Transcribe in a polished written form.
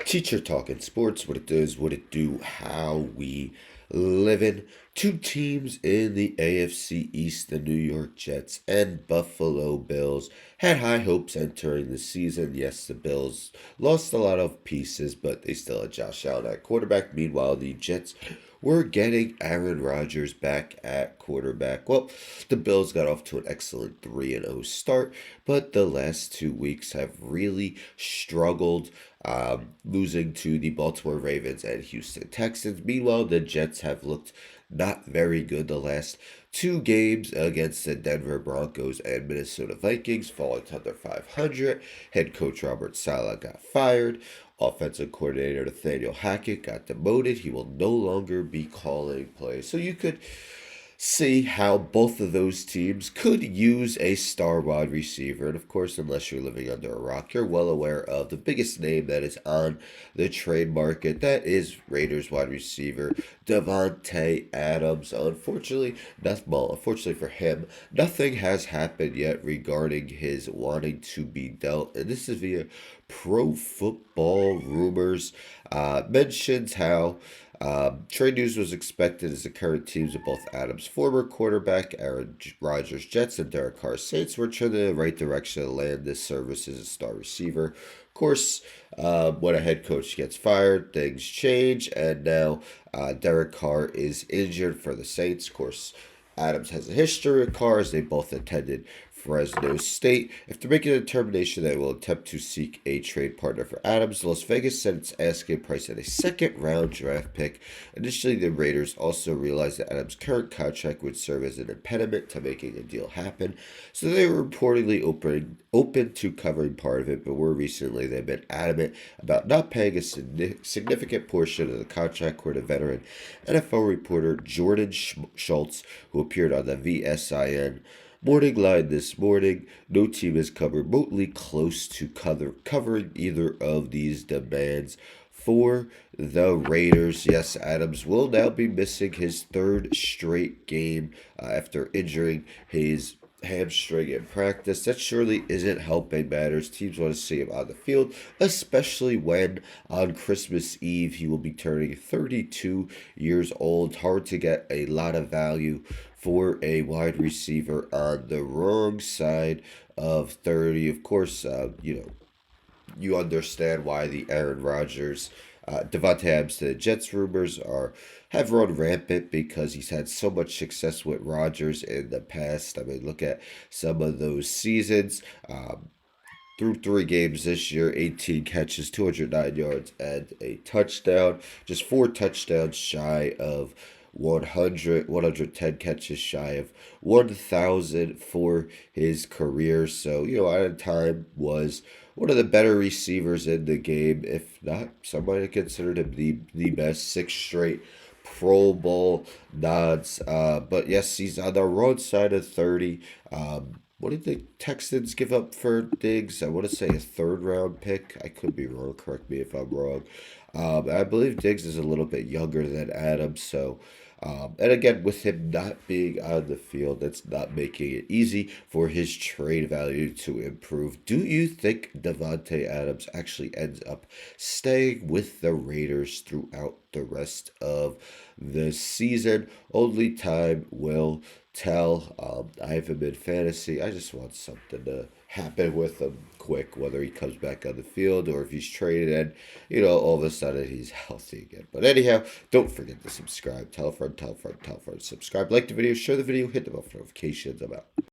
Teacher talking sports, what it does, what it do, how we live in. Two teams in the AFC East, the New York Jets and Buffalo Bills, had high hopes entering the season. Yes, the Bills lost a lot of pieces, but they still had Josh Allen at quarterback. Meanwhile, the Jets were getting Aaron Rodgers back at quarterback. Well, the Bills got off to an excellent 3-0 start, but the last 2 weeks have really struggled, losing to the Baltimore Ravens and Houston Texans. Meanwhile, the Jets have looked not very good the last two games against the Denver Broncos and Minnesota Vikings, falling to under 500. Head coach Robert Saleh got fired. Offensive coordinator Nathaniel Hackett got demoted. He will no longer be calling plays. So you could see how both of those teams could use a star wide receiver. And of course, unless you're living under a rock, you're well aware of the biggest name that is on the trade market. That is Raiders wide receiver Davante Adams. Unfortunately for him, nothing has happened yet regarding his wanting to be dealt. And this is via Pro Football Rumors. Mentions how trade news was expected as the current teams of both Adams' former quarterback, Aaron Rodgers' Jets, and Derek Carr's Saints were trending in the right direction to land this service as a star receiver. Of course, when a head coach gets fired, things change, and now Derek Carr is injured for the Saints. Of course, Adams has a history with Carr as they both attended Fresno State. After making a determination that it will attempt to seek a trade partner for Adams, Las Vegas set its asking price at a second-round draft pick. Initially, the Raiders also realized that Adams' current contract would serve as an impediment to making a deal happen, so they were reportedly open to covering part of it, but more recently they've been adamant about not paying a significant portion of the contract, according to veteran NFL reporter Jordan Schultz, who appeared on the VSIN Morning Line this morning. No team has come remotely close to covering either of these demands for the Raiders. Yes, Adams will now be missing his third straight game after injuring his hamstring in practice. That surely isn't helping matters. Teams want to see him on the field, especially when on Christmas Eve he will be turning 32 years old. Hard to get a lot of value for a wide receiver on the wrong side of 30. Of course, you understand why the Aaron Rodgers, Davante Adams to the Jets rumors have run rampant because he's had so much success with Rodgers in the past. I mean, look at some of those seasons. Through 3 games this year, 18 catches, 209 yards, and a touchdown. Just 4 touchdowns shy of 110 catches shy of 1,000 for his career. So, at a time was one of the better receivers in the game, if not, somebody considered him the best. 6 straight Pro Bowl nods. But yes, he's on the wrong side of 30. What did the Texans give up for Diggs? I want to say a third-round pick. I could be wrong. Correct me if I'm wrong. I believe Diggs is a little bit younger than Adams, so. And again, with him not being on the field, that's not making it easy for his trade value to improve. Do you think Davante Adams actually ends up staying with the Raiders throughout the rest of the season? Only time will tell. I have him in fantasy. I just want something to happen with him quick, whether he comes back on the field or if he's traded and, all of a sudden he's healthy again. But anyhow, don't forget to subscribe. Tell a friend, tell a friend, tell a friend. Subscribe, like the video, share the video, hit the bell for notifications. I'm out.